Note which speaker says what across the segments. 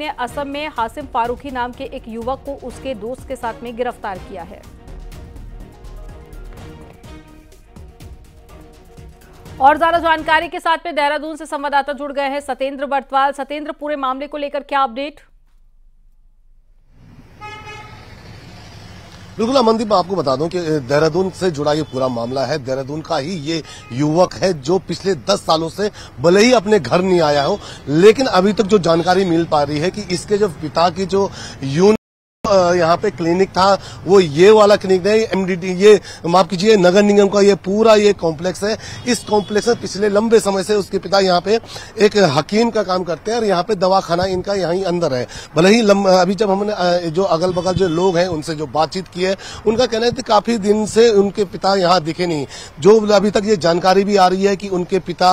Speaker 1: ने असम में हासिम फारूकी नाम के एक युवक को उसके दोस्त के साथ में गिरफ्तार किया है। और ज्यादा जानकारी के साथ में देहरादून से संवाददाता जुड़ गए हैं सतेंद्र बर्तवाल। सतेंद्र, पूरे मामले को लेकर क्या अपडेट?
Speaker 2: बिल्कुल अमनदीप, मैं आपको बता दूं कि देहरादून से जुड़ा ये पूरा मामला है। देहरादून का ही ये युवक है जो पिछले 10 सालों से भले ही अपने घर नहीं आया हो, लेकिन अभी तक जो जानकारी मिल पा रही है कि इसके जो पिता की जो यहाँ पे क्लिनिक था वो ये वाला क्लिनिक नहीं, एमडीटी, ये माफ कीजिए नगर निगम का ये पूरा ये कॉम्प्लेक्स है। इस कॉम्प्लेक्स में पिछले लंबे समय से उसके पिता यहाँ पे एक हकीम का काम करते हैं और यहाँ पे दवाखाना इनका यहीं अंदर है। भले ही अभी जब हमने जो अगल बगल जो लोग हैं उनसे जो बातचीत की है, उनका कहना है कि काफी दिन से उनके पिता यहाँ दिखे नहीं। जो अभी तक ये जानकारी भी आ रही है कि उनके पिता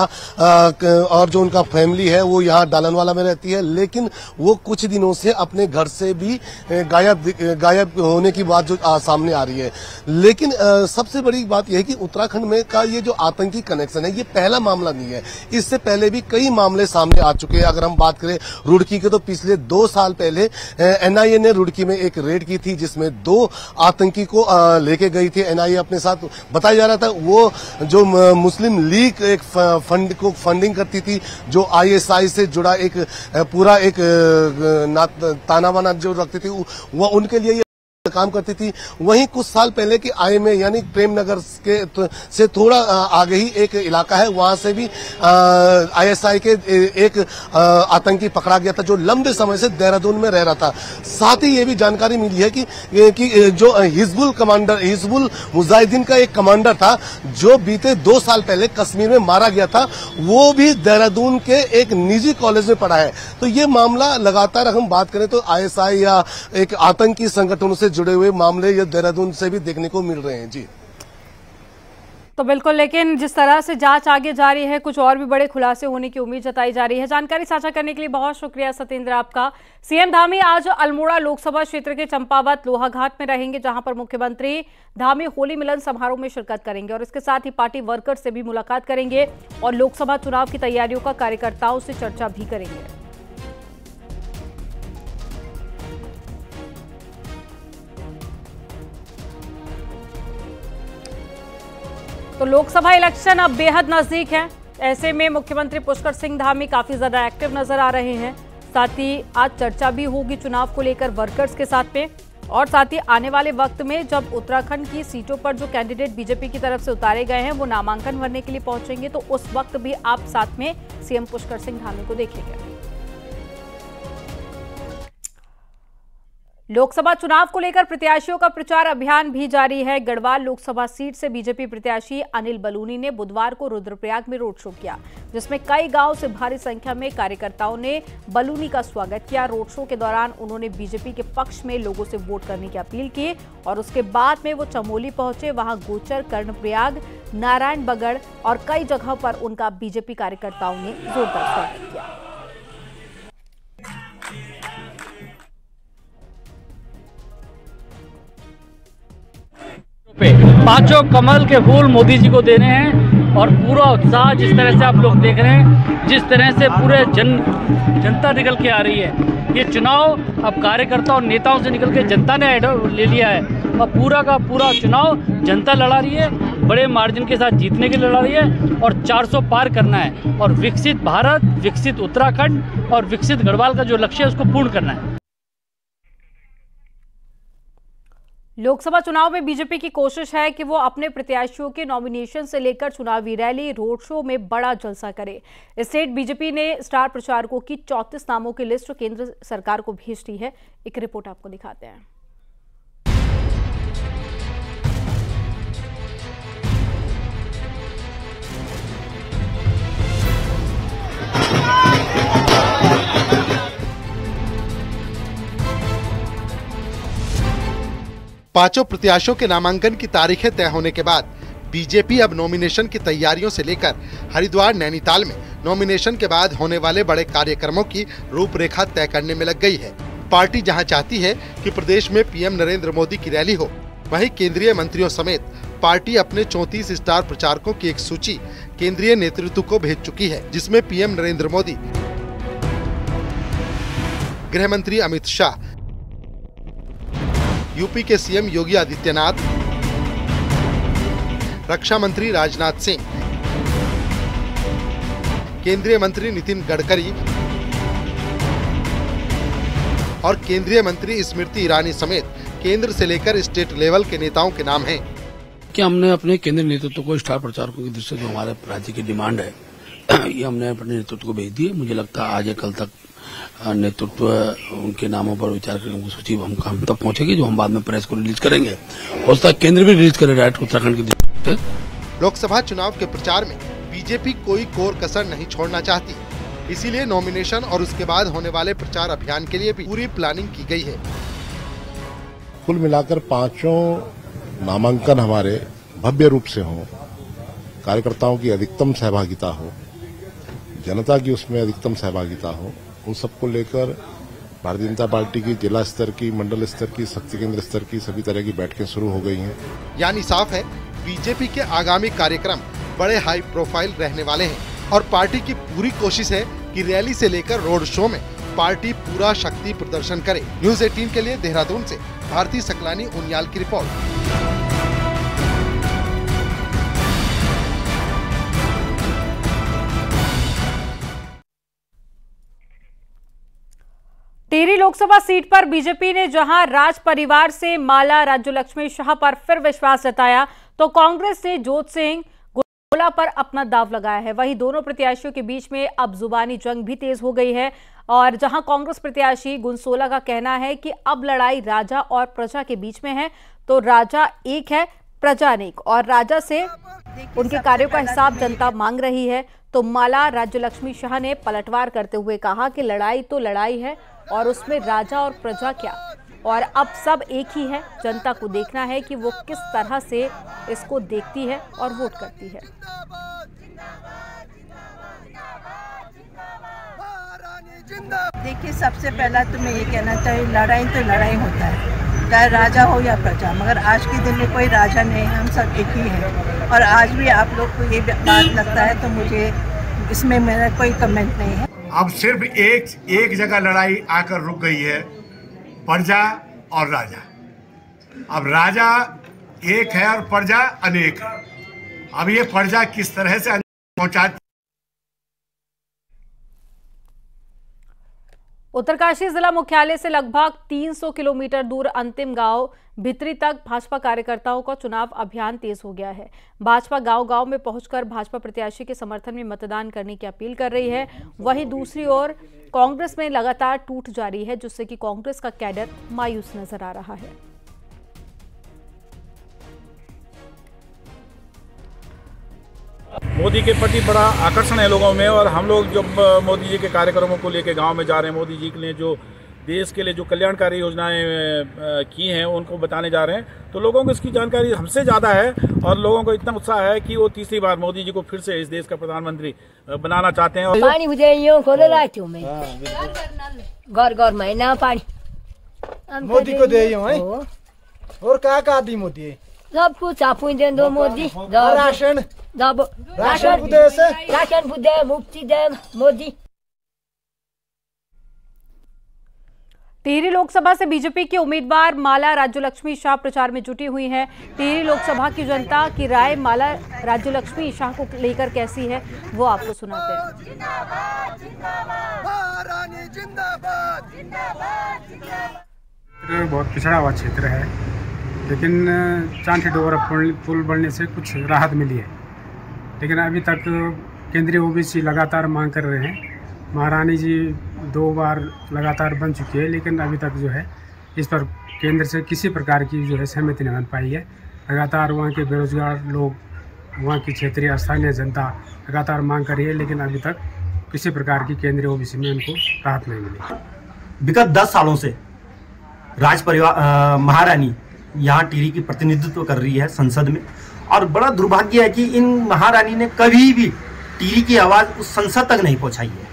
Speaker 2: और जो उनका फैमिली है वो यहाँ डालनवाला में रहती है, लेकिन वो कुछ दिनों से अपने घर से भी गायब होने की बात जो सामने आ रही है। लेकिन सबसे बड़ी बात यह है कि उत्तराखंड में का ये जो आतंकी कनेक्शन है ये पहला मामला नहीं है। इससे पहले भी कई मामले सामने आ चुके हैं। अगर हम बात करें रुड़की के, तो पिछले 2 साल पहले एनआईए ने रुड़की में एक रेड की थी जिसमें 2 आतंकी को लेके गई थी एनआईए अपने साथ। बताया जा रहा था वो जो मुस्लिम लीग एक फंड को फंडिंग करती थी, जो आईएसआई से जुड़ा एक पूरा एक ताना बाना जो रखती थी वो उनके लिए काम करती थी। वहीं कुछ साल पहले की आईएमए यानी प्रेम नगर के से थोड़ा आगे ही एक इलाका है, वहां से भी आईएसआई के एक आतंकी पकड़ा गया था जो लंबे समय से देहरादून में रह रहा था। साथ ही ये भी जानकारी मिली है कि जो हिजबुल मुजाहिदीन का एक कमांडर था जो बीते 2 साल पहले कश्मीर में मारा गया था, वो भी देहरादून के एक निजी कॉलेज में पढ़ा है। तो ये मामला लगातार हम बात करें तो आईएसआई या एक आतंकी संगठनों से जुड़े हुए मामले ये देहरादून से भी देखने को मिल रहे हैं। जी
Speaker 1: तो बिल्कुल, लेकिन जिस तरह से जांच आगे जा रही है, कुछ और भी बड़े खुलासे होने की उम्मीद जताई जा रही है। जानकारी साझा करने के लिए बहुत शुक्रिया सतेंद्र आपका। सीएम धामी आज अल्मोड़ा लोकसभा क्षेत्र के चंपावत लोहाघाट में रहेंगे, जहां पर मुख्यमंत्री धामी होली मिलन समारोह में शिरकत करेंगे और इसके साथ ही पार्टी वर्कर्स से भी मुलाकात करेंगे और लोकसभा चुनाव की तैयारियों का कार्यकर्ताओं से चर्चा भी करेंगे। तो लोकसभा इलेक्शन अब बेहद नजदीक है। ऐसे में मुख्यमंत्री पुष्कर सिंह धामी काफी ज्यादा एक्टिव नजर आ रहे हैं। साथ ही आज चर्चा भी होगी चुनाव को लेकर वर्कर्स के साथ में, और साथ ही आने वाले वक्त में जब उत्तराखंड की सीटों पर जो कैंडिडेट बीजेपी की तरफ से उतारे गए हैं वो नामांकन भरने के लिए पहुंचेंगे, तो उस वक्त भी आप साथ में सीएम पुष्कर सिंह धामी को देखेंगे। लोकसभा चुनाव को लेकर प्रत्याशियों का प्रचार अभियान भी जारी है। गढ़वाल लोकसभा सीट से बीजेपी प्रत्याशी अनिल बलूनी ने बुधवार को रुद्रप्रयाग में रोड शो किया, जिसमें कई गांव से भारी संख्या में कार्यकर्ताओं ने बलूनी का स्वागत किया। रोड शो के दौरान उन्होंने बीजेपी के पक्ष में लोगों से वोट करने की अपील की और उसके बाद में वो चमोली पहुंचे। वहां गोचर, कर्णप्रयाग, नारायण बगड़ और कई जगहों पर उनका बीजेपी कार्यकर्ताओं ने जोरदार स्वागत किया।
Speaker 3: पांचों कमल के फूल मोदी जी को देने हैं और पूरा उत्साह जिस तरह से आप लोग देख रहे हैं, जिस तरह से पूरे जनता निकल के आ रही है। ये चुनाव अब कार्यकर्ता और नेताओं से निकल के जनता ने ले लिया है और पूरा का पूरा चुनाव जनता लड़ा रही है, बड़े मार्जिन के साथ जीतने के लिए लड़ा रही है और 400 पार करना है और विकसित भारत, विकसित उत्तराखंड और विकसित गढ़वाल का जो लक्ष्य है उसको पूर्ण करना है।
Speaker 1: लोकसभा चुनाव में बीजेपी की कोशिश है कि वो अपने प्रत्याशियों के नॉमिनेशन से लेकर चुनावी रैली, रोड शो में बड़ा जलसा करे। स्टेट बीजेपी ने स्टार प्रचारकों की 34 नामों की लिस्ट केंद्र सरकार को भेज दी है। एक रिपोर्ट आपको दिखाते हैं।
Speaker 4: पांचों प्रत्याशियों के नामांकन की तारीखें तय होने के बाद बीजेपी अब नॉमिनेशन की तैयारियों से लेकर हरिद्वार, नैनीताल में नॉमिनेशन के बाद होने वाले बड़े कार्यक्रमों की रूपरेखा तय करने में लग गई है। पार्टी जहां चाहती है कि प्रदेश में पीएम नरेंद्र मोदी की रैली हो, वहीं केंद्रीय मंत्रियों समेत पार्टी अपने 34 स्टार प्रचारकों की एक सूची केंद्रीय नेतृत्व को भेज चुकी है, जिसमें पीएम नरेंद्र मोदी, गृह मंत्री अमित शाह, यूपी के सीएम योगी आदित्यनाथ, रक्षा मंत्री राजनाथ सिंह, केंद्रीय मंत्री नितिन गडकरी और केंद्रीय मंत्री स्मृति ईरानी समेत केंद्र से लेकर स्टेट लेवल के नेताओं के नाम हैं।
Speaker 5: कि हमने अपने केंद्रीय नेतृत्व को स्टार प्रचारकों की दृष्टि से जो हमारे राज्य की डिमांड है ये हमने अपने नेतृत्व को भेज दी है। मुझे लगता है आज या कल तक नेतृत्व उनके नामों पर विचार करके सूची हम तक पहुंचेगी, जो हम बाद में प्रेस को रिलीज करेंगे। हो सकता है केंद्र भी रिलीज करे डायरेक्ट उत्तराखंड की दृष्टि से।
Speaker 4: लोकसभा चुनाव के प्रचार में बीजेपी कोई कोर कसर नहीं छोड़ना चाहती, इसीलिए नॉमिनेशन और उसके बाद होने वाले प्रचार अभियान के लिए भी पूरी प्लानिंग की गई है।
Speaker 6: कुल मिलाकर 5 नामांकन हमारे भव्य रूप से हों, कार्यकर्ताओं की अधिकतम सहभागिता हो, जनता की उसमें अधिकतम सहभागिता हो, उन सबको लेकर भारतीय जनता पार्टी की जिला स्तर की, मंडल स्तर की, शक्ति केंद्र स्तर की सभी तरह की बैठकें शुरू हो गई हैं।
Speaker 4: यानी साफ है बीजेपी के आगामी कार्यक्रम बड़े हाई प्रोफाइल रहने वाले हैं और पार्टी की पूरी कोशिश है कि रैली से लेकर रोड शो में पार्टी पूरा शक्ति प्रदर्शन करे। न्यूज 18 के लिए देहरादून से भारती सकलानी उनियाल की रिपोर्ट।
Speaker 1: टिहरी लोकसभा सीट पर बीजेपी ने जहां राज परिवार से माला राज्यलक्ष्मी शाह पर फिर विश्वास जताया, तो कांग्रेस ने जोत सिंह गुंडोला पर अपना दाव लगाया है। वहीं दोनों प्रत्याशियों के बीच में अब जुबानी जंग भी तेज हो गई है और जहां कांग्रेस प्रत्याशी गुंसोला का कहना है कि अब लड़ाई राजा और प्रजा के बीच में है, तो राजा एक है, प्रजा अनेक, और राजा से उनके कार्यों का हिसाब जनता मांग रही है। तो माला राज्यलक्ष्मी शाह ने पलटवार करते हुए कहा कि लड़ाई तो लड़ाई है और उसमें राजा और प्रजा क्या, और अब सब एक ही है। जनता को देखना है कि वो किस तरह से इसको देखती है और वोट करती है।
Speaker 7: देखिए, सबसे पहला तो मैं ये कहना चाहिए, लड़ाई तो लड़ाई होता है, चाहे राजा हो या प्रजा, मगर आज के दिन में कोई राजा नहीं, हम सब एक ही हैं। और आज भी आप लोग को ये बात लगता है तो मुझे इसमें मेरा कोई कमेंट नहीं है।
Speaker 8: अब सिर्फ एक जगह लड़ाई आकर रुक गई है, प्रजा और राजा। अब राजा एक है और प्रजा अनेक है। अब ये प्रजा किस तरह से पहुंचाती।
Speaker 1: उत्तरकाशी जिला मुख्यालय से लगभग 300 किलोमीटर दूर अंतिम गांव भित्री तक भाजपा कार्यकर्ताओं का चुनाव अभियान तेज हो गया है। भाजपा गांव-गांव में पहुंचकर भाजपा प्रत्याशी के समर्थन में मतदान करने की अपील कर रही है। वहीं दूसरी ओर कांग्रेस में लगातार टूट जारी है, जिससे कि कांग्रेस का कैडर मायूस नजर आ रहा है।
Speaker 9: मोदी के प्रति बड़ा आकर्षण है लोगों में, और हम लोग जब मोदी जी के कार्यक्रमों को लेकर गांव में जा रहे हैं, मोदी जी ने जो देश के लिए जो कल्याणकारी योजनाएं की हैं उनको बताने जा रहे हैं, तो लोगों को इसकी जानकारी हमसे ज़्यादा है और लोगों को इतना उत्साह है कि वो तीसरी बार मोदी जी को फिर से इस देश का प्रधानमंत्री बनाना चाहते हैं।
Speaker 10: पानी घर महीना पानी
Speaker 11: मोदी को दे और क्या दी मोदी
Speaker 10: सब कुछ आप दो मोदी
Speaker 11: राशन
Speaker 10: राशन दे, मुफ्ती दे मोदी।
Speaker 1: टिहरी लोकसभा से बीजेपी के उम्मीदवार माला राज्यलक्ष्मी शाह प्रचार में जुटी हुई हैं। टिहरी लोकसभा की जनता की राय माला राज्यलक्ष्मी शाह को लेकर कैसी है, वो आपको सुनाते हैं।
Speaker 12: बहुत पिछड़ा हुआ क्षेत्र है, लेकिन चांठी डोगरा पुल बनने से कुछ राहत मिली है, लेकिन अभी तक केंद्रीय ओबीसी लगातार मांग कर रहे हैं। महारानी जी 2 बार लगातार बन चुकी है, लेकिन अभी तक जो है इस पर केंद्र से किसी प्रकार की जो है सहमति नहीं बन पाई है। लगातार वहाँ के बेरोजगार लोग, वहाँ की क्षेत्रीय स्थानीय जनता लगातार मांग कर रही है, लेकिन अभी तक किसी प्रकार की केंद्रीय ओबीसी में उनको राहत नहीं मिली।
Speaker 13: विगत 10 सालों से राज परिवार महारानी यहाँ टिहरी की प्रतिनिधित्व कर रही है संसद में, और बड़ा दुर्भाग्य है कि इन महारानी ने कभी भी टिहरी की आवाज़ उस संसद तक नहीं पहुँचाई है।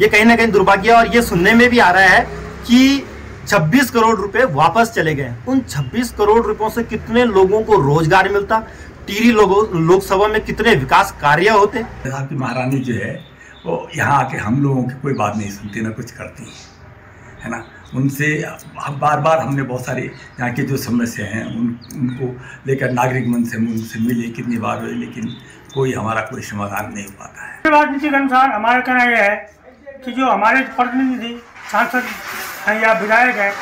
Speaker 13: ये कहीं ना कहीं दुर्भाग्य है, और ये सुनने में भी आ रहा है कि 26 करोड़ रुपए वापस चले गए। उन 26 करोड़ रुपयों से कितने लोगों को रोजगार मिलता, टिहरी लोकसभा में कितने विकास कार्य होते।
Speaker 14: यहाँ की महारानी जो है वो यहाँ आके हम लोगों की कोई बात नहीं सुनती, ना कुछ करती। है ना। उनसे बार बार हमने बहुत सारे यहाँ के जो समस्या हैं उनको लेकर नागरिक मंच से उनसे मिले, कितनी बार हुए, लेकिन कोई हमारा कोई समाधान नहीं हो पाता है।
Speaker 12: राजनीति के अनुसार हमारा कहना यह है कि जो हमारे प्रतिनिधि सांसद हैं या विधायक हैं,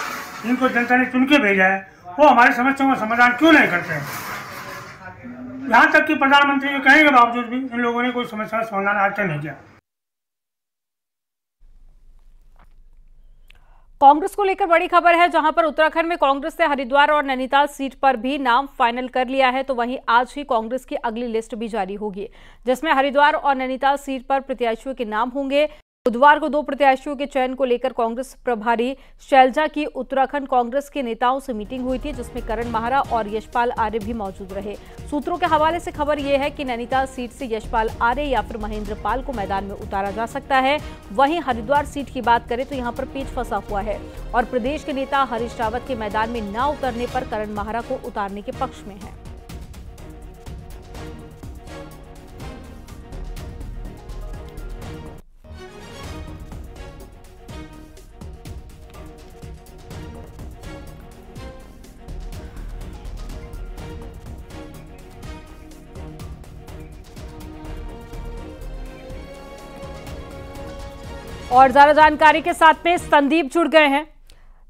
Speaker 12: इनको जनता ने चुन के भेजा है, वो हमारी समस्याओं का समाधान क्यों नहीं करते हैं। यहाँ तक कि प्रधानमंत्री के कहने के बावजूद भी इन लोगों ने कोई समस्या का समाधान आज तक नहीं किया।
Speaker 1: कांग्रेस को लेकर बड़ी खबर है, जहां पर उत्तराखंड में कांग्रेस ने हरिद्वार और नैनीताल सीट पर भी नाम फाइनल कर लिया है, तो वहीं आज ही कांग्रेस की अगली लिस्ट भी जारी होगी, जिसमें हरिद्वार और नैनीताल सीट पर प्रत्याशियों के नाम होंगे। बुधवार को 2 प्रत्याशियों के चयन को लेकर कांग्रेस प्रभारी शैलजा की उत्तराखंड कांग्रेस के नेताओं से मीटिंग हुई थी, जिसमें करण माहरा और यशपाल आर्य भी मौजूद रहे। सूत्रों के हवाले से खबर यह है कि नैनीताल सीट से यशपाल आर्य या फिर महेंद्र पाल को मैदान में उतारा जा सकता है। वहीं हरिद्वार सीट की बात करें तो यहां पर पेच फंसा हुआ है और प्रदेश के नेता हरीश रावत के मैदान में न उतरने पर करण माहरा को उतारने के पक्ष में है। और ज्यादा जानकारी के साथ में संदीप जुड़ गए हैं।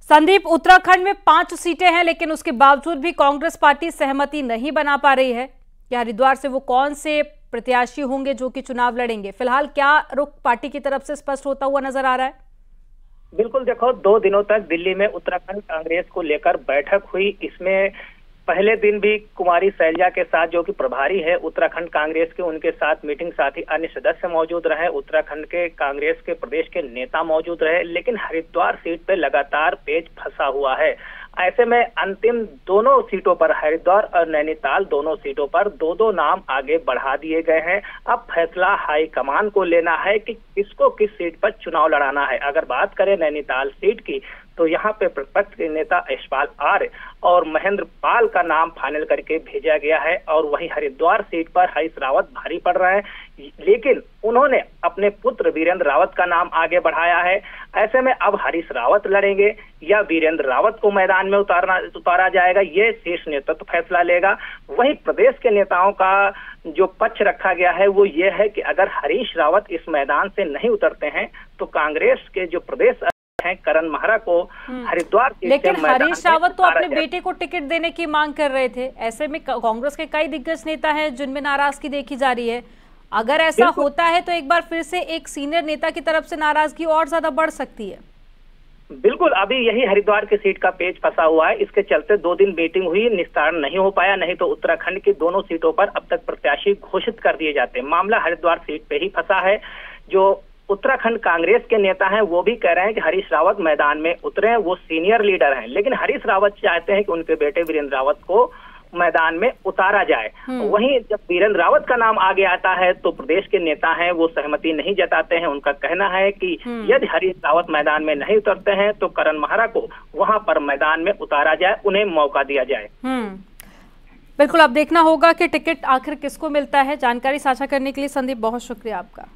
Speaker 1: संदीप, उत्तराखंड में 5 सीटें हैं, लेकिन उसके बावजूद भी कांग्रेस पार्टी सहमति नहीं बना पा रही है कि हरिद्वार से वो कौन से प्रत्याशी होंगे जो कि चुनाव लड़ेंगे। फिलहाल क्या रुख पार्टी की तरफ से स्पष्ट होता हुआ नजर आ रहा है?
Speaker 15: बिल्कुल, देखो 2 दिनों तक दिल्ली में उत्तराखंड कांग्रेस को लेकर बैठक हुई। इसमें पहले दिन भी कुमारी शैलजा के साथ, जो कि प्रभारी है उत्तराखंड कांग्रेस के, उनके साथ मीटिंग, साथ ही अन्य सदस्य मौजूद रहे, उत्तराखंड के कांग्रेस के प्रदेश के नेता मौजूद रहे, लेकिन हरिद्वार सीट पे लगातार पेच फंसा हुआ है। ऐसे में अंतिम दोनों सीटों पर, हरिद्वार और नैनीताल दोनों सीटों पर 2-2 नाम आगे बढ़ा दिए गए हैं। अब फैसला हाईकमान को लेना है कि किसको किस सीट पर चुनाव लड़ाना है। अगर बात करें नैनीताल सीट की, तो यहाँ पे प्रतिपक्ष के नेता यशपाल आर्य और महेंद्र पाल का नाम फाइनल करके भेजा गया है, और वहीं हरिद्वार सीट पर हरीश रावत भारी पड़ रहे हैं, लेकिन उन्होंने अपने पुत्र वीरेंद्र रावत का नाम आगे बढ़ाया है। ऐसे में अब हरीश रावत लड़ेंगे या वीरेंद्र रावत को मैदान में उतारा जाएगा, ये शीर्ष नेतृत्व फैसला लेगा। वहीं प्रदेश के नेताओं का जो पक्ष रखा गया है वो ये है कि अगर हरीश रावत इस मैदान से नहीं उतरते हैं तो कांग्रेस के जो प्रदेश करण माहरा को हरिद्वार,
Speaker 1: लेकिन हरीश रावत तो अपने बेटे को टिकट देने की मांग कर रहे थे। ऐसे में कांग्रेस के कई दिग्गज नेता हैं जिनमें नाराजगी देखी जा रही है। अगर ऐसा होता है तो एक बार फिर से एक सीनियर नेता की तरफ से नाराजगी और ज्यादा बढ़ सकती है।
Speaker 15: बिल्कुल, अभी यही हरिद्वार की सीट का पेच फंसा हुआ है। इसके चलते 2 दिन मीटिंग हुई, निस्तारण नहीं हो पाया। नहीं तो उत्तराखंड की दोनों सीटों पर अब तक प्रत्याशी घोषित कर दिए जाते। मामला हरिद्वार सीट पे ही फंसा है। जो उत्तराखंड कांग्रेस के नेता हैं वो भी कह रहे हैं कि हरीश रावत मैदान में उतरे हैं, वो सीनियर लीडर हैं, लेकिन हरीश रावत चाहते हैं कि उनके बेटे वीरेंद्र रावत को मैदान में उतारा जाए। वहीं जब वीरेंद्र रावत का नाम आगे आता है तो प्रदेश के नेता हैं वो सहमति नहीं जताते हैं। उनका कहना है कि यदि हरीश रावत मैदान में नहीं उतरते हैं तो करण माहरा को वहां पर मैदान में उतारा जाए, उन्हें मौका दिया जाए।
Speaker 1: बिल्कुल, अब देखना होगा कि टिकट आखिर किसको मिलता है। जानकारी साझा करने के लिए संदीप बहुत शुक्रिया आपका।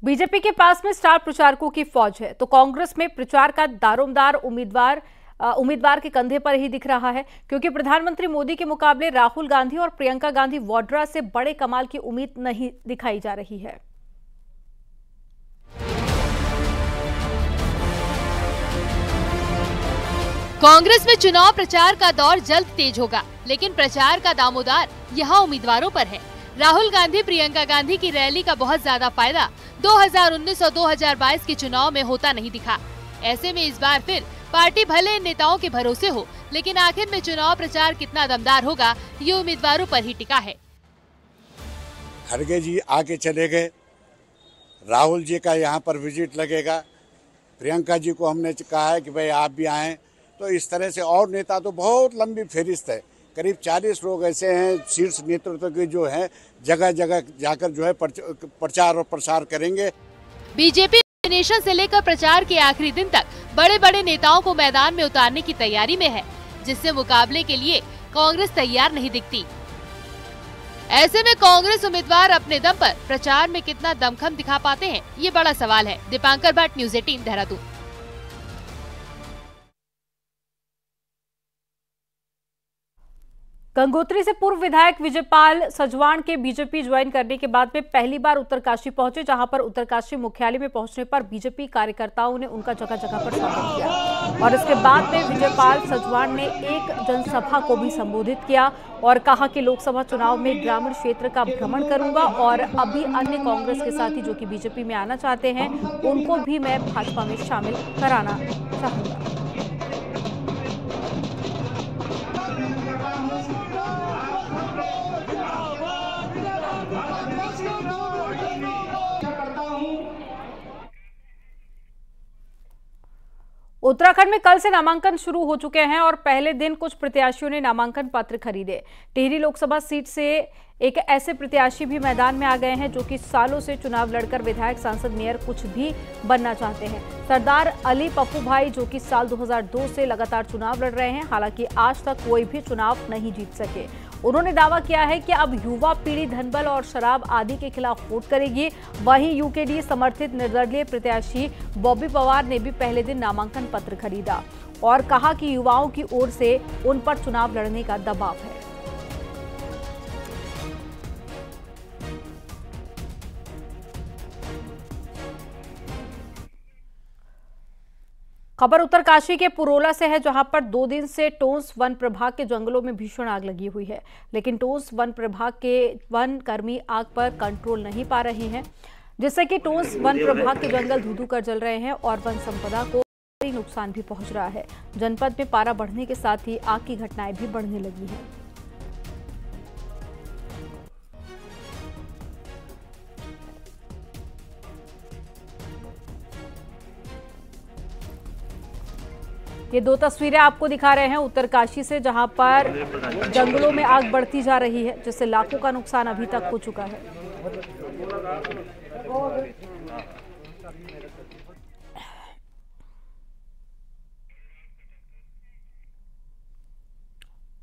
Speaker 1: बीजेपी के पास में स्टार प्रचारकों की फौज है, तो कांग्रेस में प्रचार का दारोमदार उम्मीदवार के कंधे पर ही दिख रहा है, क्योंकि प्रधानमंत्री मोदी के मुकाबले राहुल गांधी और प्रियंका गांधी वाड्रा से बड़े कमाल की उम्मीद नहीं दिखाई जा रही है।
Speaker 16: कांग्रेस में चुनाव प्रचार का दौर जल्द तेज होगा, लेकिन प्रचार का दामोदार यहाँ उम्मीदवारों पर है। राहुल गांधी प्रियंका गांधी की रैली का बहुत ज्यादा फायदा 2019 और 2022 के चुनाव में होता नहीं दिखा। ऐसे में इस बार फिर पार्टी भले इन नेताओं के भरोसे हो, लेकिन आखिर में चुनाव प्रचार कितना दमदार होगा ये उम्मीदवारों पर ही टिका है।
Speaker 17: खड़गे जी आगे चले गए, राहुल जी का यहाँ पर विजिट लगेगा, प्रियंका जी को हमने कहा है कि भाई आप भी आएं, तो इस तरह से और नेता तो बहुत लंबी फेरिस्त है। करीब 40 लोग ऐसे हैं शीर्ष नेतृत्व के जो हैं जगह जगह जाकर जो है प्रचार और प्रसार करेंगे।
Speaker 16: बीजेपी नॉमिनेशन से लेकर प्रचार के आखिरी दिन तक बड़े बड़े नेताओं को मैदान में उतारने की तैयारी में है, जिससे मुकाबले के लिए कांग्रेस तैयार नहीं दिखती। ऐसे में कांग्रेस उम्मीदवार अपने दम पर प्रचार में कितना दमखम दिखा पाते हैं, ये बड़ा सवाल है। दीपांकर भट्ट, न्यूज़ 18 देहरादून।
Speaker 1: गंगोत्री से पूर्व विधायक विजयपाल सजवाण के बीजेपी ज्वाइन करने के बाद में पहली बार उत्तरकाशी पहुंचे, जहां पर उत्तरकाशी मुख्यालय में पहुंचने पर बीजेपी कार्यकर्ताओं ने उनका जगह जगह पर स्वागत किया और इसके बाद में विजयपाल सजवाण ने एक जनसभा को भी संबोधित किया और कहा कि लोकसभा चुनाव में ग्रामीण क्षेत्र का भ्रमण करूंगा और अभी अन्य कांग्रेस के साथी जो कि बीजेपी में आना चाहते हैं उनको भी मैं भाजपा में शामिल कराना चाहूंगा। उत्तराखंड में कल से नामांकन शुरू हो चुके हैं और पहले दिन कुछ प्रत्याशियों ने नामांकन पत्र खरीदे। टिहरी लोकसभा सीट से एक ऐसे प्रत्याशी भी मैदान में आ गए हैं जो कि सालों से चुनाव लड़कर विधायक, सांसद, मेयर कुछ भी बनना चाहते हैं। सरदार अली पप्पू भाई जो कि साल 2002 से लगातार चुनाव लड़ रहे हैं, हालांकि आज तक कोई भी चुनाव नहीं जीत सके। उन्होंने दावा किया है कि अब युवा पीढ़ी धनबल और शराब आदि के खिलाफ वोट करेगी। वहीं यूकेडी समर्थित निर्दलीय प्रत्याशी बॉबी पवार ने भी पहले दिन नामांकन पत्र खरीदा और कहा कि युवाओं की ओर से उन पर चुनाव लड़ने का दबाव है। खबर उत्तरकाशी के पुरोला से है, जहां पर 2 दिन से टोंस वन प्रभाग के जंगलों में भीषण आग लगी हुई है, लेकिन टोंस वन प्रभाग के वन कर्मी आग पर कंट्रोल नहीं पा रहे हैं, जिससे कि टोंस वन प्रभाग के जंगल धू-धू कर जल रहे हैं और वन संपदा को भारी नुकसान भी पहुंच रहा है। जनपद में पारा बढ़ने के साथ ही आग की घटनाएं भी बढ़ने लगी हैं। ये 2 तस्वीरें आपको दिखा रहे हैं उत्तरकाशी से, जहां पर जंगलों में आग बढ़ती जा रही है, जिससे लाखों का नुकसान अभी तक हो चुका है।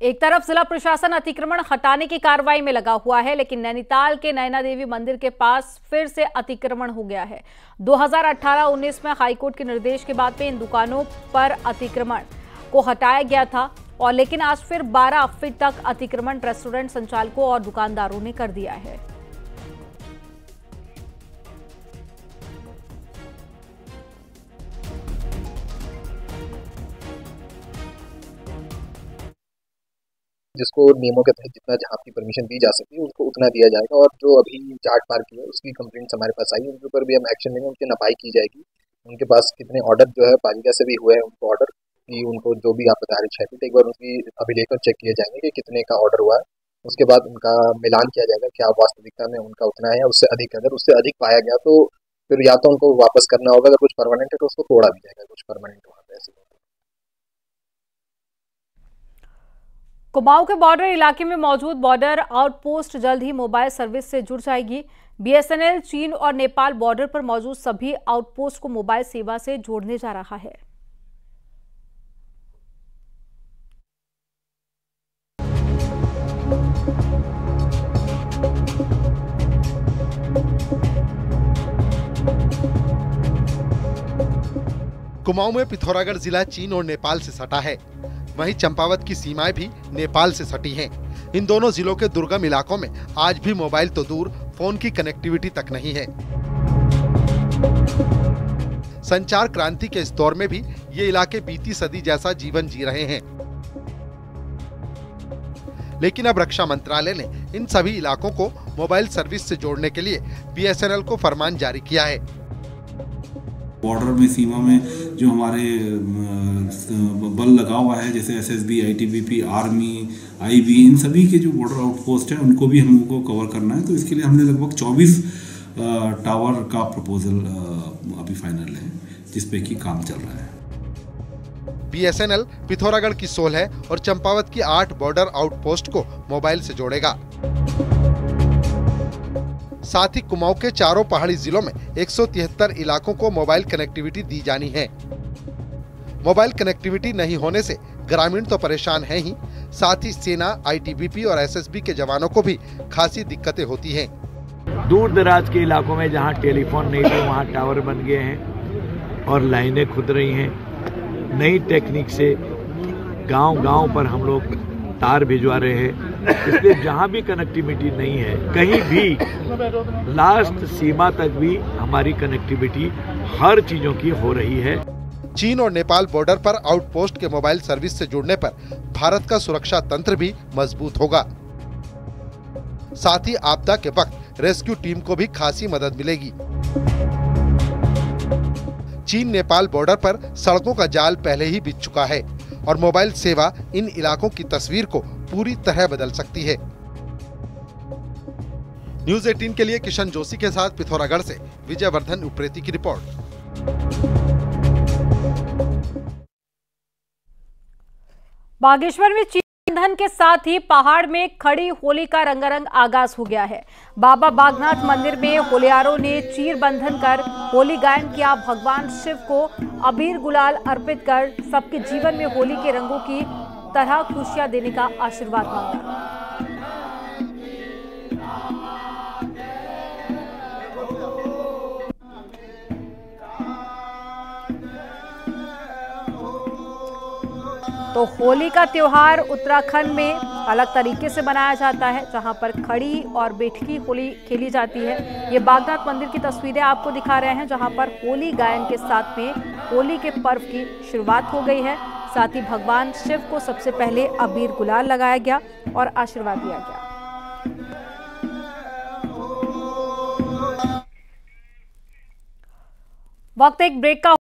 Speaker 1: एक तरफ जिला प्रशासन अतिक्रमण हटाने की कार्रवाई में लगा हुआ है, लेकिन नैनीताल के नैना देवी मंदिर के पास फिर से अतिक्रमण हो गया है। 2018-19 में हाईकोर्ट के निर्देश के बाद में इन दुकानों पर अतिक्रमण को हटाया गया था और लेकिन आज फिर 12 फीट तक अतिक्रमण रेस्टोरेंट संचालकों और दुकानदारों ने कर दिया है।
Speaker 18: जिसको नियमों के तहत जितना जहाँ की परमिशन दी जा सकती है उसको उतना दिया जाएगा और जो अभी जाट पार्क की है उसकी कंप्लेंट्स हमारे पास आई, उनके ऊपर भी हम एक्शन लेंगे, उनकी नपाई की जाएगी। उनके पास कितने ऑर्डर जो है पालिका से भी हुए हैं, उनको ऑर्डर कि उनको जो भी आप बता रहे 6 फीट, एक बार उनकी अभिलेख चेक किए जाएंगे कि कितने का ऑर्डर हुआ है। उसके बाद उनका मिलान किया जाएगा क्या वास्तविकता में उनका उतना है या उससे अधिक। अगर उससे अधिक पाया गया तो फिर या तो उनको वापस करना होगा, अगर कुछ परमानेंट है तो उसको तोड़ा भी जाएगा, कुछ परमानेंट वहाँ पे ऐसे।
Speaker 1: कुमाऊं के बॉर्डर इलाके में मौजूद बॉर्डर आउटपोस्ट जल्द ही मोबाइल सर्विस से जुड़ जाएगी। बीएसएनएल चीन और नेपाल बॉर्डर पर मौजूद सभी आउटपोस्ट को मोबाइल सेवा से जोड़ने जा रहा है।
Speaker 4: कुमाऊं में पिथौरागढ़ जिला चीन और नेपाल से सटा है, वहीं चंपावत की सीमाएं भी नेपाल से सटी हैं। इन दोनों जिलों के दुर्गम इलाकों में आज भी मोबाइल तो दूर, फोन की कनेक्टिविटी तक नहीं है। संचार क्रांति के इस दौर में भी ये इलाके बीती सदी जैसा जीवन जी रहे हैं, लेकिन अब रक्षा मंत्रालय ने इन सभी इलाकों को मोबाइल सर्विस से जोड़ने के लिए बीएसएनएल को फरमान जारी किया है।
Speaker 19: बॉर्डर में, सीमा में जो हमारे बल लगा हुआ है, जैसे एसएसबी, आईटीबीपी, आर्मी, आईबी, इन सभी के जो बॉर्डर आउटपोस्ट है उनको भी हमको कवर करना है। तो इसके लिए हमने लगभग 24 टावर का प्रपोजल अभी फाइनल है, जिस पे की काम चल रहा है।
Speaker 4: बीएसएनएल पिथौरागढ़ की 16 और चंपावत की 8 बॉर्डर आउटपोस्ट को मोबाइल से जोड़ेगा। साथ ही कुमाऊं के चारों पहाड़ी जिलों में 173 इलाकों को मोबाइल कनेक्टिविटी दी जानी है। मोबाइल कनेक्टिविटी नहीं होने से ग्रामीण तो परेशान हैं ही, साथ ही सेना, ITBP और SSB के जवानों को भी खासी दिक्कतें होती हैं।
Speaker 20: दूर दराज के इलाकों में जहां टेलीफोन नहीं थे वहां टावर बन गए हैं और लाइनें खुद रही हैं। नई टेक्निक से गांव-गांव पर हम लोग तार भिजवा रहे हैं, इसलिए जहां भी कनेक्टिविटी नहीं है, कहीं भी लास्ट सीमा तक भी हमारी कनेक्टिविटी हर चीजों की हो रही है।
Speaker 4: चीन और नेपाल बॉर्डर पर आउटपोस्ट के मोबाइल सर्विस से जुड़ने पर भारत का सुरक्षा तंत्र भी मजबूत होगा। साथ ही आपदा के वक्त रेस्क्यू टीम को भी खासी मदद मिलेगी। चीन नेपाल बॉर्डर पर सड़कों का जाल पहले ही बिछ चुका है और मोबाइल सेवा इन इलाकों की तस्वीर को पूरी तरह बदल सकती है। न्यूज़ 18 के लिए किशन जोशी के साथ पिथौरागढ़ से विजयवर्धन उप्रेती की रिपोर्ट।
Speaker 1: बागेश्वर में चीर बंधन के साथ ही पहाड़ में खड़ी होली का रंगारंग आगाज हो गया है। बाबा बागनाथ मंदिर में होलियारों ने चीर बंधन कर होली गायन किया। भगवान शिव को अबीर गुलाल अर्पित कर सबके जीवन में होली के रंगों की तरह खुशियां देने का आशीर्वाद मांगा। तो होली का त्योहार उत्तराखंड में अलग तरीके से मनाया जाता है, जहां पर खड़ी और बैठकी होली खेली जाती है। ये बागनाथ मंदिर की तस्वीरें आपको दिखा रहे हैं, जहां पर होली गायन के साथ में होली के पर्व की शुरुआत हो गई है। साथ ही भगवान शिव को सबसे पहले अबीर गुलाल लगाया गया और आशीर्वाद दिया गया। वक्त एक ब्रेक का